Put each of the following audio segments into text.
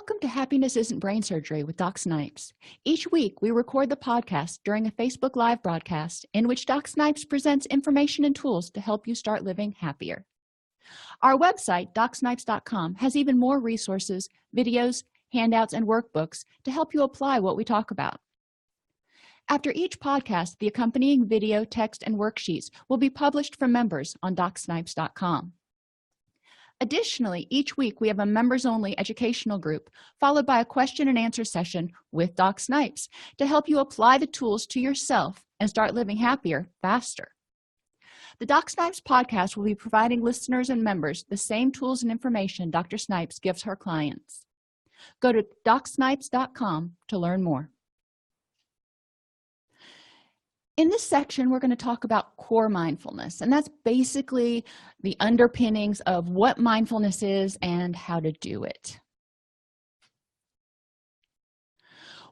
Welcome to Happiness Isn't Brain Surgery with Doc Snipes. Each week, we record the podcast during a Facebook Live broadcast in which Doc Snipes presents information and tools to help you start living happier. Our website, DocSnipes.com, has even more resources, videos, handouts, and workbooks to help you apply what we talk about. After each podcast, the accompanying video, text, and worksheets will be published for members on DocSnipes.com. Additionally, each week we have a members-only educational group followed by a question and answer session with Doc Snipes to help you apply the tools to yourself and start living happier faster. The Doc Snipes podcast will be providing listeners and members the same tools and information Dr. Snipes gives her clients. Go to DocSnipes.com to learn more. In this section, we're going to talk about core mindfulness, and that's basically the underpinnings of what mindfulness is and how to do it.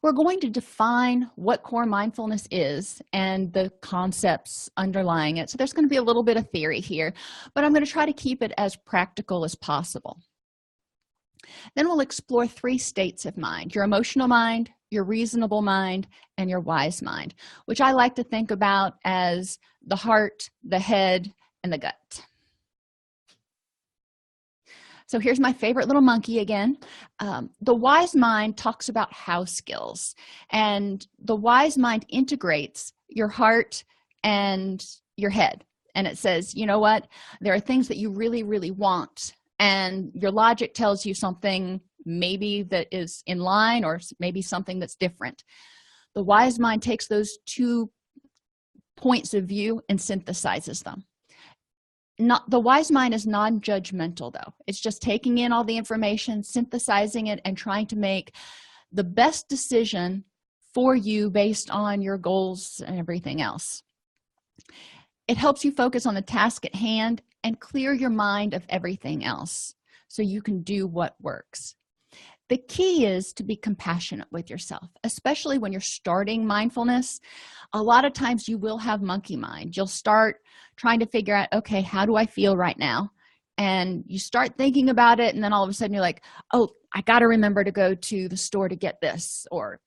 We're going to define what core mindfulness is and the concepts underlying it. So there's going to be a little bit of theory here, but I'm going to try to keep it as practical as possible. Then we'll explore three states of mind: your emotional mind, your reasonable mind, and your wise mind, which I like to think about as the heart, the head, and the gut. So here's my favorite little monkey again. The wise mind talks about how skills, and the wise mind integrates your heart and your head. And it says, you know what? There are things that you really, really want, and your logic tells you something maybe that is in line or maybe something that's different. The wise mind takes those 2 points of view and synthesizes them. The wise mind is non-judgmental, though. It's just taking in all the information, synthesizing it, and trying to make the best decision for you based on your goals and everything else. It helps you focus on the task at hand and clear your mind of everything else so you can do what works. The key is to be compassionate with yourself, especially when you're starting mindfulness. A lot of times you will have monkey mind. You'll start trying to figure out, okay, how do I feel right now? And you start thinking about it, and then all of a sudden you're like, oh, I got to remember to go to the store to get this, or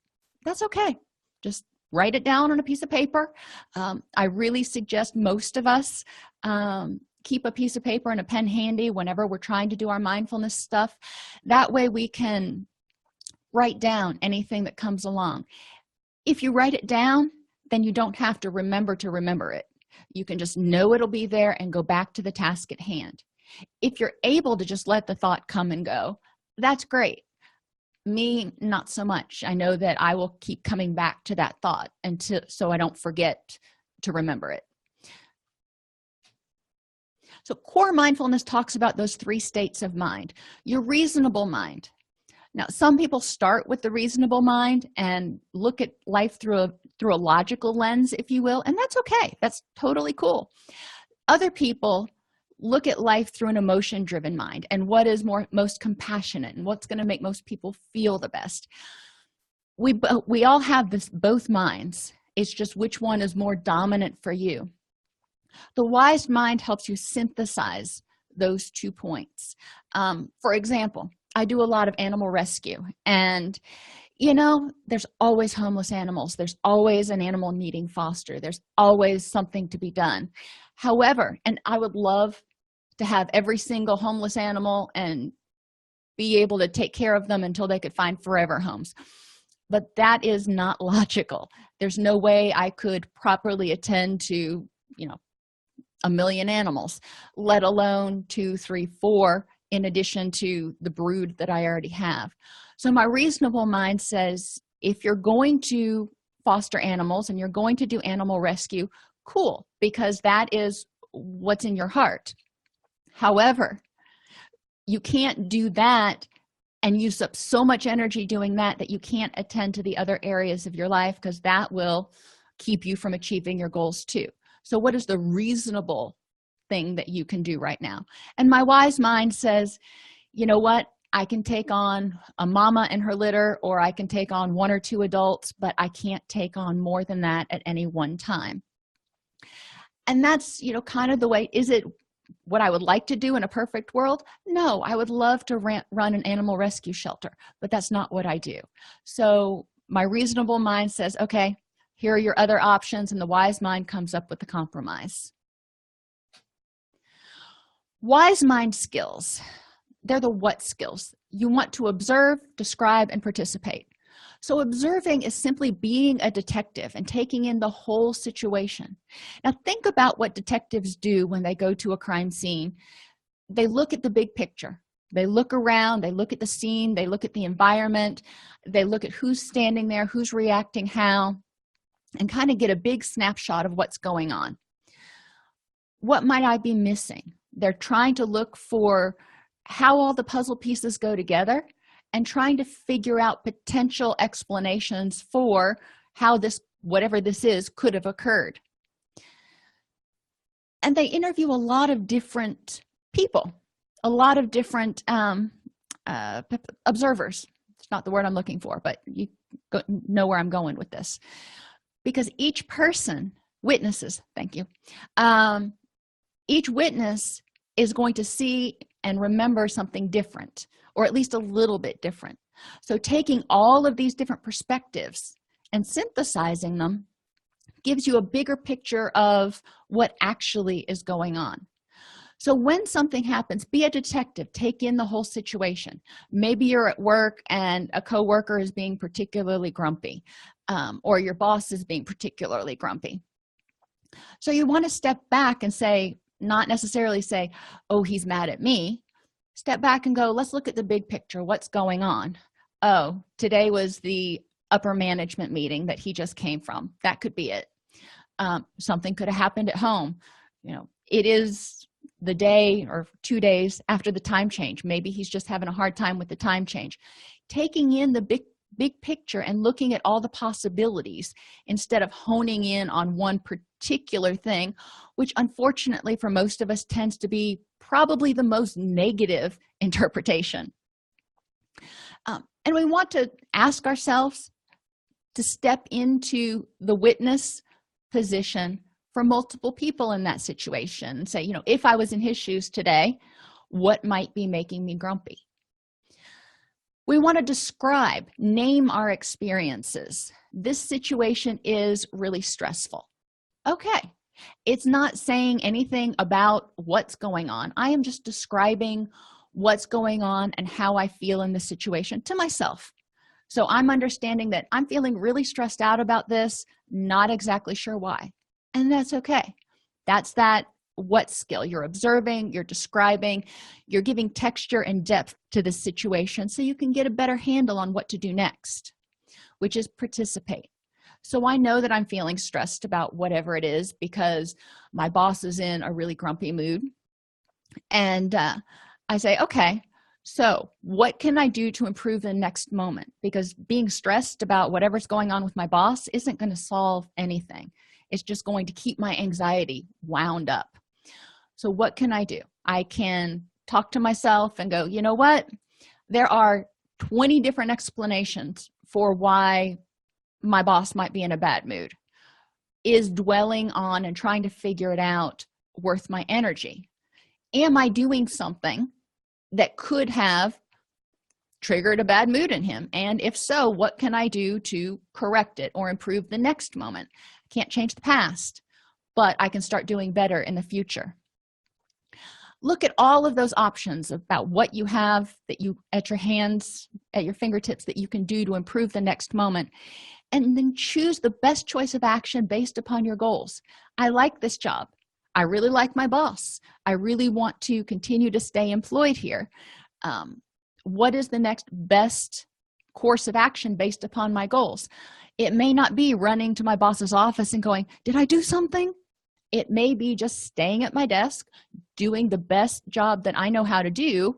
that's okay. Just write it down on a piece of paper. I really suggest most of us keep a piece of paper and a pen handy whenever we're trying to do our mindfulness stuff. That way we can write down anything that comes along. If you write it down, then you don't have to remember it. You can just know it'll be there and go back to the task at hand. If you're able to just let the thought come and go, that's great. Me, not so much. I know that I will keep coming back to that thought so I don't forget to remember it. So core mindfulness talks about those 3 states of mind. Your reasonable mind. Now, some people start with the reasonable mind and look at life through a logical lens, if you will, and that's okay. That's totally cool. Other people look at life through an emotion-driven mind and what is most compassionate and what's going to make most people feel the best. We all have both minds. It's just which one is more dominant for you. The wise mind helps you synthesize those 2 points. For example, I do a lot of animal rescue, and there's always homeless animals. There's always an animal needing foster. There's always something to be done. However, and I would love to have every single homeless animal and be able to take care of them until they could find forever homes. But that is not logical. There's no way I could properly attend to, 1 million animals, let alone 2, 3, 4, in addition to the brood that I already have. So my reasonable mind says, if you're going to foster animals and you're going to do animal rescue, cool, because that is what's in your heart. However, you can't do that and use up so much energy doing that you can't attend to the other areas of your life, because that will keep you from achieving your goals too. So what is the reasonable thing that you can do right now? And my wise mind says, you know what? I can take on a mama and her litter, or I can take on 1 or 2 adults, but I can't take on more than that at any one time. And that's, kind of the way. Is it what I would like to do in a perfect world? No, I would love to run an animal rescue shelter, but that's not what I do. So my reasonable mind says, okay, here are your other options, and the wise mind comes up with the compromise. Wise mind skills, they're the what skills. You want to observe, describe, and participate. So observing is simply being a detective and taking in the whole situation. Now think about what detectives do when they go to a crime scene. They look at the big picture. They look around, they look at the scene, they look at the environment, they look at who's standing there, who's reacting how, and kind of get a big snapshot of what's going on. What might I be missing? They're trying to look for how all the puzzle pieces go together and trying to figure out potential explanations for how this, whatever this is, could have occurred. And they interview a lot of different people, a lot of different observers. It's not the word I'm looking for, but you know where I'm going with this. Because each person, witnesses, thank you, each witness is going to see and remember something different, or at least a little bit different. So taking all of these different perspectives and synthesizing them gives you a bigger picture of what actually is going on. So when something happens, be a detective, take in the whole situation. Maybe you're at work and a coworker is being particularly grumpy, or your boss is being particularly grumpy. So you want to step back and say, not necessarily say, oh, he's mad at me. Step back and go, let's look at the big picture. What's going on? Oh, today was the upper management meeting that he just came from. That could be it. Something could have happened at home. It is the day or 2 days after the time change. Maybe he's just having a hard time with the time change. Taking in the big picture and looking at all the possibilities instead of honing in on one particular thing, which unfortunately for most of us tends to be probably the most negative interpretation. And we want to ask ourselves to step into the witness position for multiple people in that situation and say, if I was in his shoes today, what might be making me grumpy? We want to describe, name our experiences. This situation is really stressful. Okay, it's not saying anything about what's going on. I am just describing what's going on and how I feel in the situation to myself. So I'm understanding that I'm feeling really stressed out about this, not exactly sure why. And that's okay. That's that what skill. You're observing, you're describing, you're giving texture and depth to the situation so you can get a better handle on what to do next, which is participate. So I know that I'm feeling stressed about whatever it is because my boss is in a really grumpy mood. And I say, okay, so what can I do to improve the next moment? Because being stressed about whatever's going on with my boss isn't going to solve anything. It's just going to keep my anxiety wound up. So what can I do? I can talk to myself and go, you know what? There are 20 different explanations for why my boss might be in a bad mood. Is dwelling on and trying to figure it out worth my energy? Am I doing something that could have triggered a bad mood in him? And if so, what can I do to correct it or improve the next moment? I can't change the past, but I can start doing better in the future. Look at all of those options about what you have that you at your hands, at your fingertips, that you can do to improve the next moment, and then choose the best choice of action based upon your goals. I like this job. I really like my boss. I really want to continue to stay employed here. What is the next best course of action based upon my goals? It may not be running to my boss's office and going, did I do something? It may be just staying at my desk, doing the best job that I know how to do,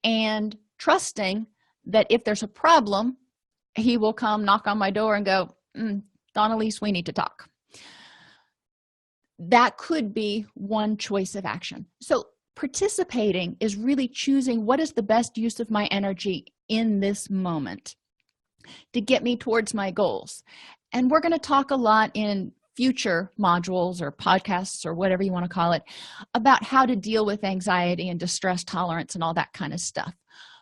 and trusting that if there's a problem, he will come knock on my door and go, Dawn-Elise, we need to talk. That could be one choice of action. So participating is really choosing what is the best use of my energy in this moment to get me towards my goals. And we're going to talk a lot in future modules or podcasts or whatever you want to call it about how to deal with anxiety and distress tolerance and all that kind of stuff.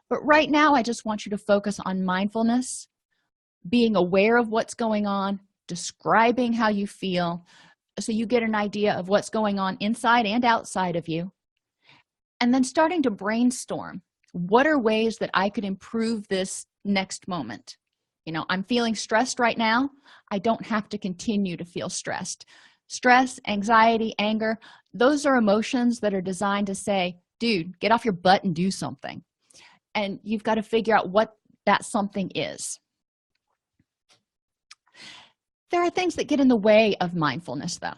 But right now, I just want you to focus on mindfulness, being aware of what's going on, describing how you feel, so you get an idea of what's going on inside and outside of you, and then starting to brainstorm. What are ways that I could improve this next moment? I'm feeling stressed right now. I don't have to continue to feel stressed. Stress, anxiety, anger, those are emotions that are designed to say, dude, get off your butt and do something. And you've got to figure out what that something is. There are things that get in the way of mindfulness, though.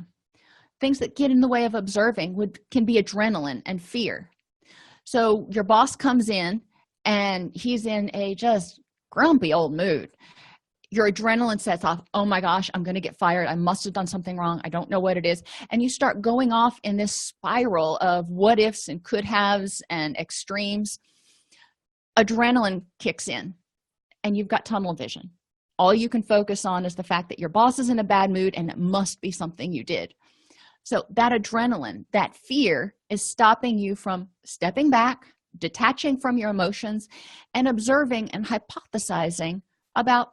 Things that get in the way of observing can be adrenaline and fear. So your boss comes in and he's in a just grumpy old mood. Your adrenaline sets off. Oh my gosh, I'm going to get fired. I must have done something wrong. I don't know what it is. And you start going off in this spiral of what ifs and could haves and extremes. Adrenaline kicks in and you've got tunnel vision. All you can focus on is the fact that your boss is in a bad mood and it must be something you did. So that adrenaline, that fear, is stopping you from stepping back, detaching from your emotions, and observing and hypothesizing about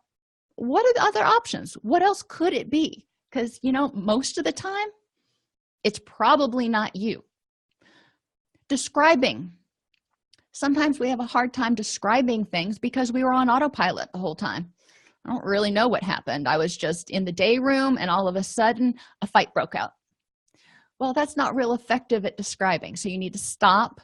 what are the other options? What else could it be? Because, most of the time, it's probably not you. Describing. Sometimes we have a hard time describing things because we were on autopilot the whole time. I don't really know what happened. I was just in the day room and all of a sudden a fight broke out. Well, that's not real effective at describing. So you need to stop,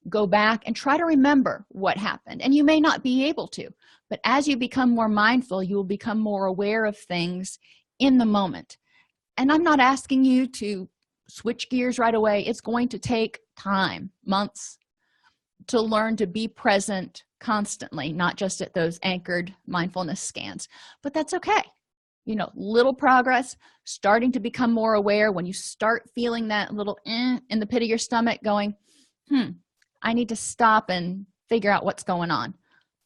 go back, and try to remember what happened. And you may not be able to, but as you become more mindful, you will become more aware of things in the moment. And I'm not asking you to switch gears right away. It's going to take time, months, to learn to be present constantly, not just at those anchored mindfulness scans. But that's okay. Little progress, starting to become more aware. When you start feeling that little in the pit of your stomach going, I need to stop and figure out what's going on.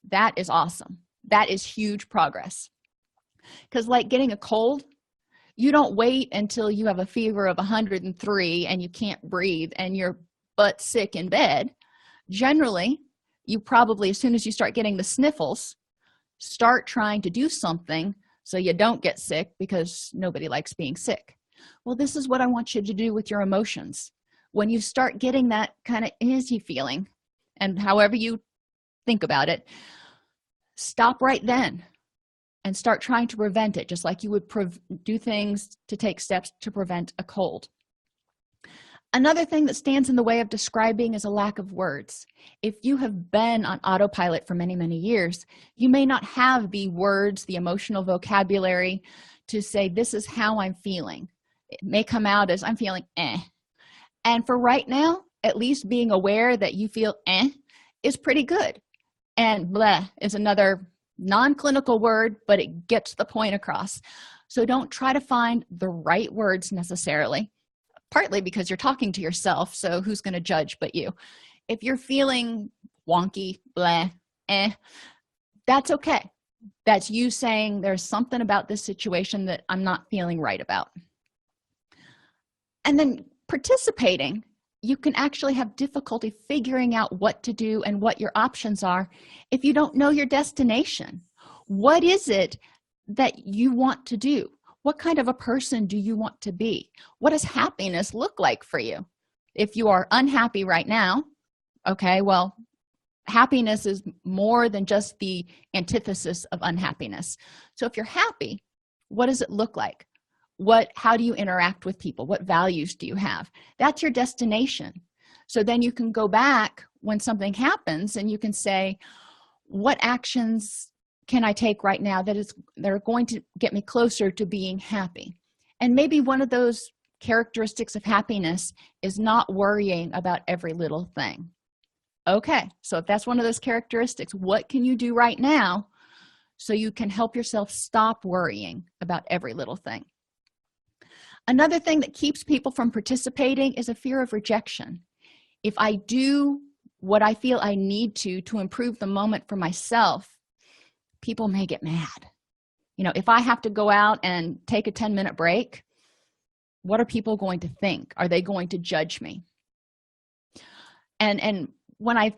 That is awesome. That is huge progress. Because like getting a cold, you don't wait until you have a fever of 103 and you can't breathe and you're butt sick in bed. Generally, you probably, as soon as you start getting the sniffles, start trying to do something so you don't get sick, because nobody likes being sick. Well, this is what I want you to do with your emotions. When you start getting that kind of easy feeling, and however you think about it, stop right then and start trying to prevent it, just like you would do things to take steps to prevent a cold. Another thing that stands in the way of describing is a lack of words. If you have been on autopilot for many, many years, you may not have the words, the emotional vocabulary to say, this is how I'm feeling. It may come out as, I'm feeling eh. And for right now, at least being aware that you feel eh is pretty good. And bleh is another non-clinical word, but it gets the point across. So don't try to find the right words necessarily. Partly because you're talking to yourself, so who's going to judge but you? If you're feeling wonky, blah, that's okay. That's you saying there's something about this situation that I'm not feeling right about. And then participating, you can actually have difficulty figuring out what to do and what your options are if you don't know your destination. What is it that you want to do? What kind of a person do you want to be? What does happiness look like for you? If you are unhappy right now, okay, well, happiness is more than just the antithesis of unhappiness. So if you're happy, what does it look like? How do you interact with people? What values do you have? That's your destination. So then you can go back when something happens and you can say, what actions can I take right now that are going to get me closer to being happy? And maybe one of those characteristics of happiness is not worrying about every little thing. Okay, so if that's one of those characteristics, what can you do right now so you can help yourself stop worrying about every little thing? Another thing that keeps people from participating is a fear of rejection. If I do what I feel I need to improve the moment for myself, people may get mad. If I have to go out and take a 10-minute break, What are people going to think? Are they going to judge me? And when I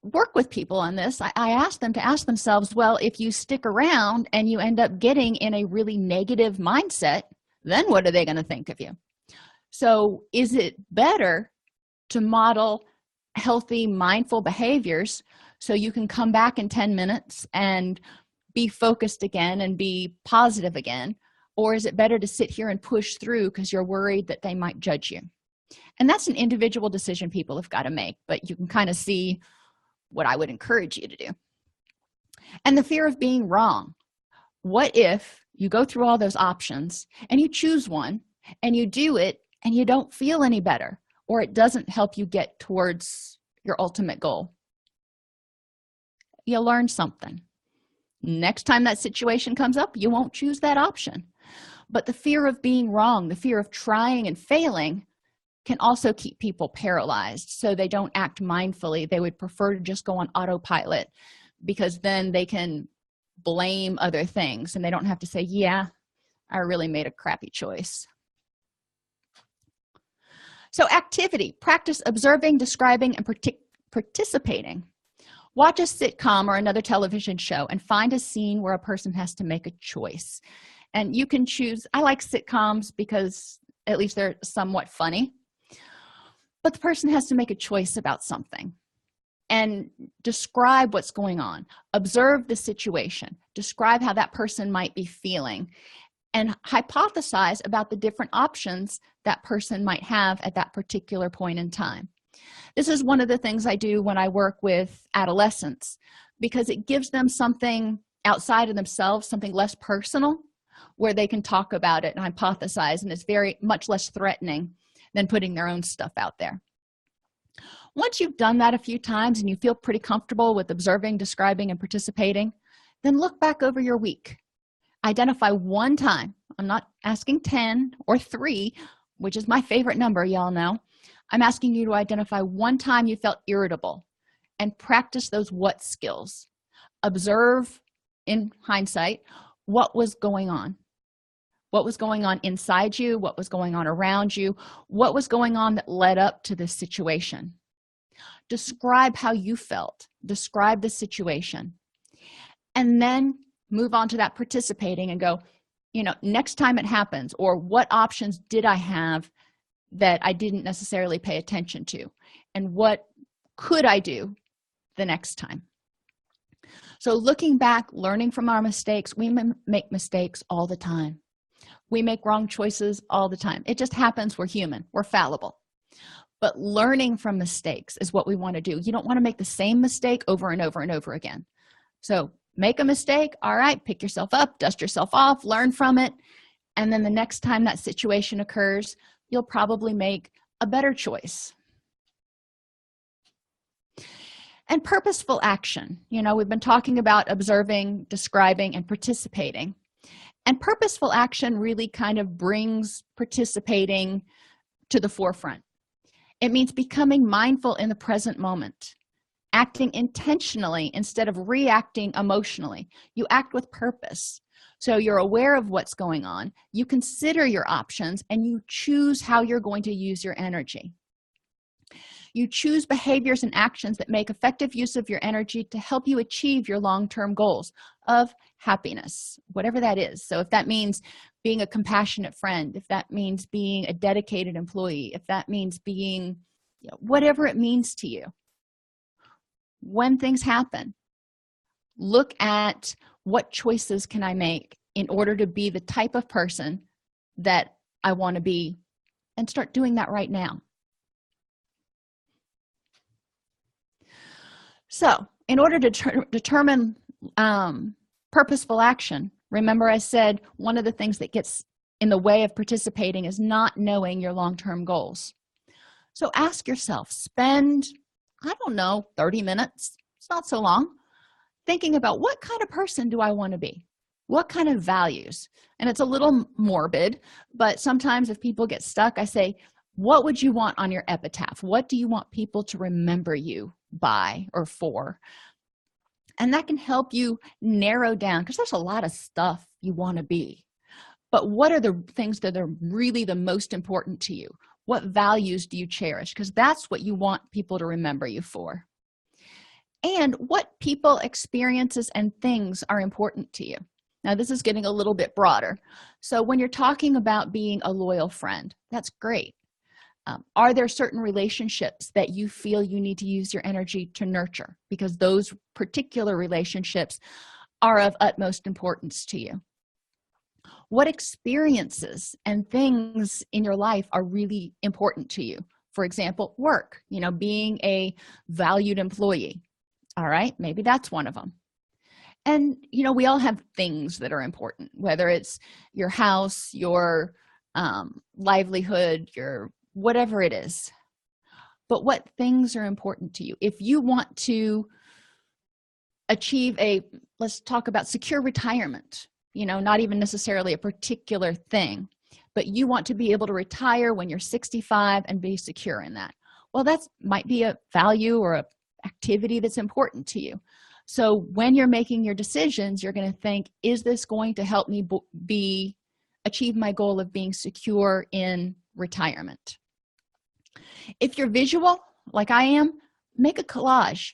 work with people on this, I ask them to ask themselves, well, if you stick around and you end up getting in a really negative mindset, then what are they going to think of you? So is it better to model healthy, mindful behaviors so you can come back in 10 minutes and be focused again and be positive again? Or is it better to sit here and push through because you're worried that they might judge you? And that's an individual decision people have got to make, but you can kind of see what I would encourage you to do. And the fear of being wrong. What if you go through all those options and you choose one and you do it and you don't feel any better, or it doesn't help you get towards your ultimate goal? You learn something. Next time that situation comes up, you won't choose that option. But the fear of being wrong, the fear of trying and failing, can also keep people paralyzed, so they don't act mindfully. They would prefer to just go on autopilot, because then they can blame other things and they don't have to say, yeah, I really made a crappy choice. So activity, practice observing, describing, and participating. Watch a sitcom or another television show and find a scene where a person has to make a choice. And you can choose, I like sitcoms because at least they're somewhat funny, but the person has to make a choice about something. And describe what's going on. Observe the situation. Describe how that person might be feeling. And hypothesize about the different options that person might have at that particular point in time. This is one of the things I do when I work with adolescents, because it gives them something outside of themselves, something less personal, where they can talk about it and hypothesize, and it's very much less threatening than putting their own stuff out there. Once you've done that a few times and you feel pretty comfortable with observing, describing, and participating, then look back over your week. Identify one time. I'm not asking 10 or 3, which is my favorite number, y'all know. I'm asking you to identify one time you felt irritable and practice those what skills. Observe, in hindsight, what was going on. What was going on inside you? What was going on around you? What was going on that led up to this situation? Describe how you felt. Describe the situation. And then move on to that participating and go, next time it happens, or what options did I have that I didn't necessarily pay attention to? And what could I do the next time? So looking back, learning from our mistakes, we make mistakes all the time. We make wrong choices all the time. It just happens. We're human. We're fallible. But learning from mistakes is what we want to do. You don't want to make the same mistake over and over and over again. So make a mistake. All right, pick yourself up, dust yourself off, learn from it. And then the next time that situation occurs, you'll probably make a better choice. And purposeful action. We've been talking about observing, describing, and participating. And purposeful action really kind of brings participating to the forefront. It means becoming mindful in the present moment, acting intentionally instead of reacting emotionally. You act with purpose. So you're aware of what's going on, you consider your options, and you choose how you're going to use your energy. You choose behaviors and actions that make effective use of your energy to help you achieve your long-term goals of happiness, whatever that is. So if that means being a compassionate friend, if that means being a dedicated employee, if that means being, whatever it means to you. When things happen, look at what choices can I make in order to be the type of person that I want to be, and start doing that right now. So in order to determine purposeful action, remember I said one of the things that gets in the way of participating is not knowing your long-term goals. So ask yourself, spend, 30 minutes, it's not so long, thinking about what kind of person do I want to be? What kind of values? And it's a little morbid, but sometimes if people get stuck, I say, what would you want on your epitaph? What do you want people to remember you by or for? And that can help you narrow down, because there's a lot of stuff you want to be. but what are the things that are really the most important to you? What values do you cherish? Because that's what you want people to remember you for. And what people, experiences, and things are important to you? Now, this is getting a little bit broader. So when you're talking about being a loyal friend, that's great. Are there certain relationships that you feel you need to use your energy to nurture? Because those particular relationships are of utmost importance to you. What experiences and things in your life are really important to you? For example, work, being a valued employee. All right, maybe that's one of them. And we all have things that are important, whether it's your house, your livelihood, your whatever it is. But what things are important to you? If you want to achieve let's talk about secure retirement, not even necessarily a particular thing, but you want to be able to retire when you're 65 and be secure in that. Well, that might be a value or a activity that's important to you. So when you're making your decisions, you're going to think, is this going to help me achieve my goal of being secure in retirement? If you're visual, like I am, make a collage.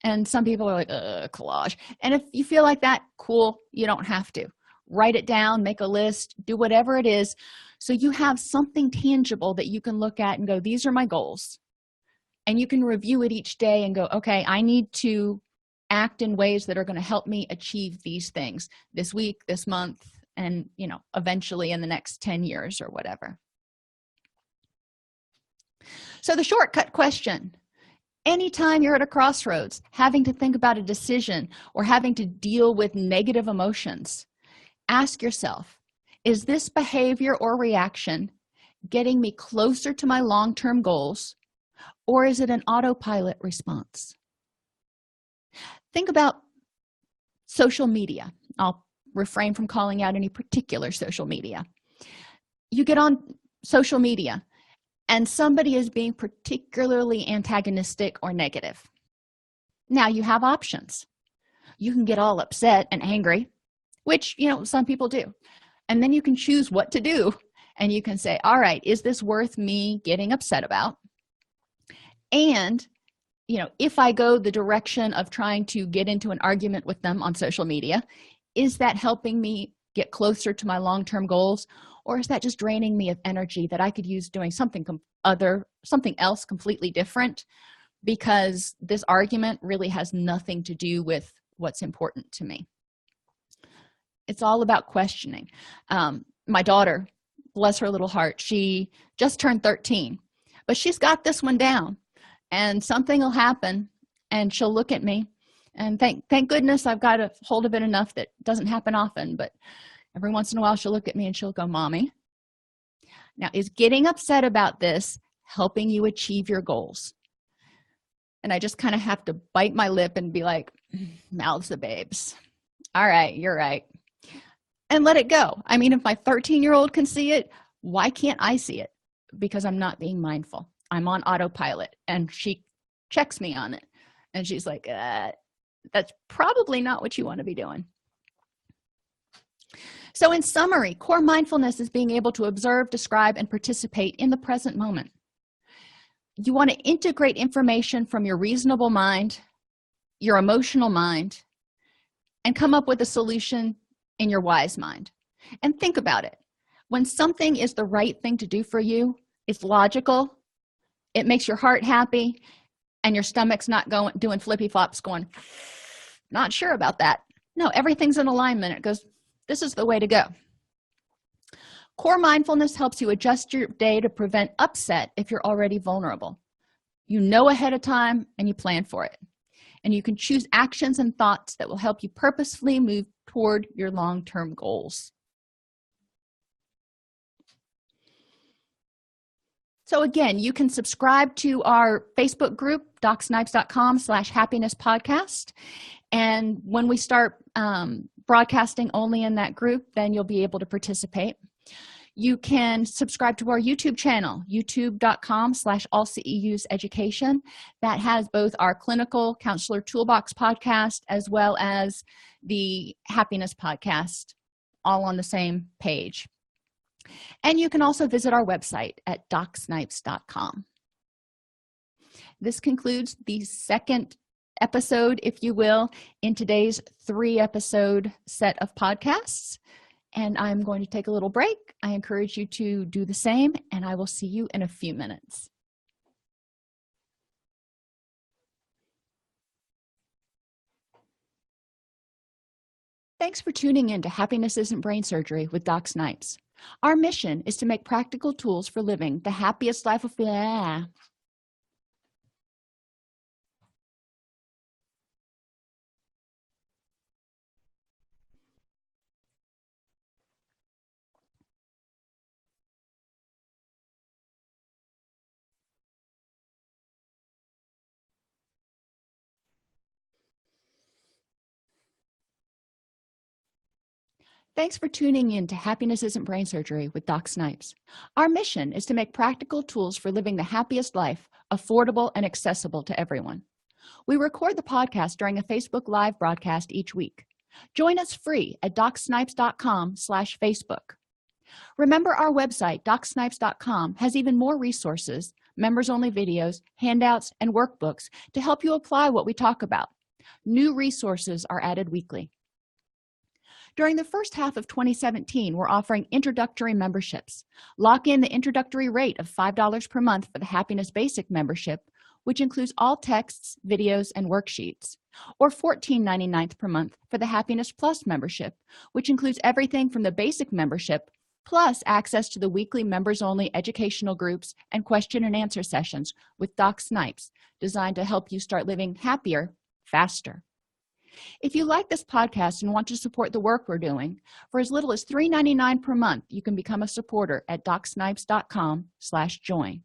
And some people are like, collage. And if you feel like that, cool, you don't have to. Write it down, make a list, do whatever it is, so you have something tangible that you can look at and go, these are my goals. And you can review it each day and go, okay, I need to act in ways that are going to help me achieve these things this week, this month, and eventually in the next 10 years or whatever. So the shortcut question: anytime you're at a crossroads, having to think about a decision or having to deal with negative emotions, ask yourself, is this behavior or reaction getting me closer to my long-term goals, or is it an autopilot response? Think about social media. I'll refrain from calling out any particular social media. You get on social media and somebody is being particularly antagonistic or negative. Now you have options. You can get all upset and angry, which some people do, and then you can choose what to do. And you can say, all right, is this worth me getting upset about? And if I go the direction of trying to get into an argument with them on social media, is that helping me get closer to my long-term goals, or is that just draining me of energy that I could use doing something else completely different, because this argument really has nothing to do with what's important to me? It's all about questioning. My daughter, bless her little heart, she just turned 13, but she's got this one down. And something will happen and she'll look at me, and thank goodness I've got a hold of it enough that it doesn't happen often, but every once in a while she'll look at me and she'll go, Mommy, now is getting upset about this helping you achieve your goals? And I just kind of have to bite my lip and be like, mouths the babes. All right, you're right. And let it go. I mean, if my 13-year-old can see it, why can't I see it? Because I'm not being mindful. I'm on autopilot, and she checks me on it. And she's like, that's probably not what you want to be doing. So in summary, core mindfulness is being able to observe, describe, and participate in the present moment. You want to integrate information from your reasonable mind, your emotional mind, and come up with a solution in your wise mind. And think about it. When something is the right thing to do for you, it's logical, it makes your heart happy, and your stomach's not doing flippy flops going, not sure about that. No, everything's in alignment. It goes, this is the way to go. Core mindfulness helps you adjust your day to prevent upset if you're already vulnerable. You know ahead of time and you plan for it. And you can choose actions and thoughts that will help you purposefully move toward your long-term goals. So again, you can subscribe to our Facebook group, DocSnipes.com/happiness-podcast. And when we start broadcasting only in that group, then you'll be able to participate. You can subscribe to our YouTube channel, youtube.com/allceuseducation. That has both our Clinical Counselor Toolbox podcast as well as the Happiness podcast, all on the same page. And you can also visit our website at docsnipes.com. This concludes the second episode, if you will, in today's 3-episode set of podcasts. And I'm going to take a little break. I encourage you to do the same, and I will see you in a few minutes. Thanks for tuning in to Happiness Isn't Brain Surgery with Doc Snipes. Our mission is to make practical tools for living the happiest life of... Thanks for tuning in to Happiness Isn't Brain Surgery with Doc Snipes. Our mission is to make practical tools for living the happiest life affordable and accessible to everyone. We record the podcast during a Facebook Live broadcast each week. Join us free at docsnipes.com/Facebook. Remember, our website, docsnipes.com, has even more resources, members-only videos, handouts, and workbooks to help you apply what we talk about. New resources are added weekly. During the first half of 2017, we're offering introductory memberships. Lock in the introductory rate of $5 per month for the Happiness Basic membership, which includes all texts, videos, and worksheets, or $14.99 per month for the Happiness Plus membership, which includes everything from the basic membership, plus access to the weekly members-only educational groups and question and answer sessions with Doc Snipes, designed to help you start living happier, faster. If you like this podcast and want to support the work we're doing, for as little as $3.99 per month, you can become a supporter at docsnipes.com/join.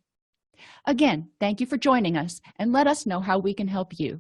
Again, thank you for joining us, and let us know how we can help you.